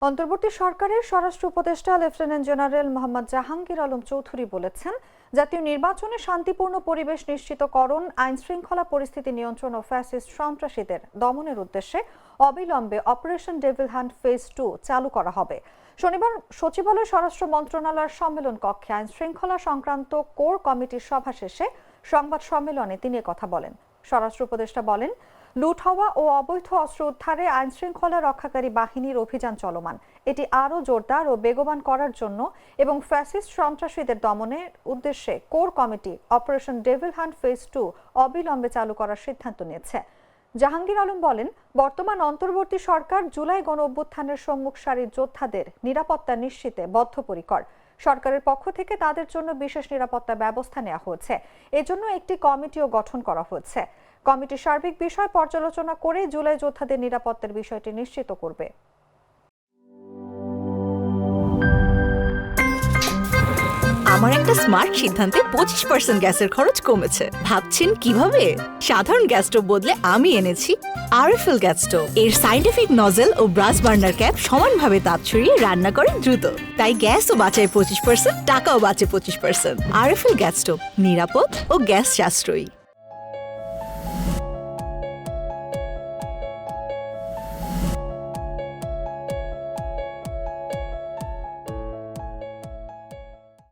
অন্তর্বর্তী সরকারের স্বরাষ্ট্র উপদেষ্টা লেফটেন্যান্ট জেনারেল মোহাম্মদ জাহাঙ্গীর আলম চৌধুরী বলেছেন, জাতীয় নির্বাচনে শান্তিপূর্ণ পরিবেশ নিশ্চিতকরণ, আইনশৃঙ্খলা পরিস্থিতি নিয়ন্ত্রণ ও ফ্যাসিস্ট সন্ত্রাসীদের দমনের উদ্দেশ্যে অবিলম্বে অপারেশন ডেভিল হান্ট ফেজ 2 চালু করা হবে। শনিবার সচিবালয় স্বরাষ্ট্র মন্ত্রণালয়ের সম্মেলন কক্ষে আইনশৃঙ্খলা সংক্রান্ত কোর কমিটির সভা শেষে সংবাদ সম্মেলনে তিনি কথা বলেন। স্বরাষ্ট্র উপদেষ্টা বলেন, লুট হওয়া ও অবৈধ অস্ত্র উদ্ধারে আইনশৃঙ্খলা রক্ষাকারী বাহিনীর অভিযান চলমান। এটি আরও জোরদার ও বেগবান করার জন্য এবং ফ্যাসিস্ট সন্ত্রাসীদের দমনের উদ্দেশ্যে core committee operation devil hunt phase 2 অবিলম্বে চালু করার সিদ্ধান্ত নিয়েছে। জাহাঙ্গীর আলম বলেন, বর্তমান অন্তর্বর্তী সরকার জুলাই গণঅভ্যুত্থানের সম্মুখ সারির যোদ্ধাদের নিরাপত্তা নিশ্চিতে বদ্ধপরিকর। সরকারের পক্ষ থেকে তাদের জন্য বিশেষ নিরাপত্তা ব্যবস্থা নেওয়া হয়েছে। এজন্য একটি কমিটিও গঠন করা হয়েছে। কমিটি সার্বিক বিষয় পর্যালোচনা করে জুলাই যোদ্ধাদের নিরাপত্তার বিষয়টি নিশ্চিত করবে। আমার একটা স্মার্ট সিদ্ধান্তে 25% গ্যাসের খরচ কমেছে। ভাবছেন কিভাবে? সাধারণ গ্যাস স্টোভ বদলে আমি এনেছি আরএফএল গ্যাস স্টোভ। এর সাইন্টিফিক নজল ও ব্রাস বার্নার ক্যাপ সমানভাবে তাপ ছড়িয়ে রান্না করে দ্রুত। তাই গ্যাসও বাঁচায় 25%, টাকাও বাঁচে 25%। আরএফএল গ্যাস স্টোভ নিরাপদ ও গ্যাস সাশ্রয়ী।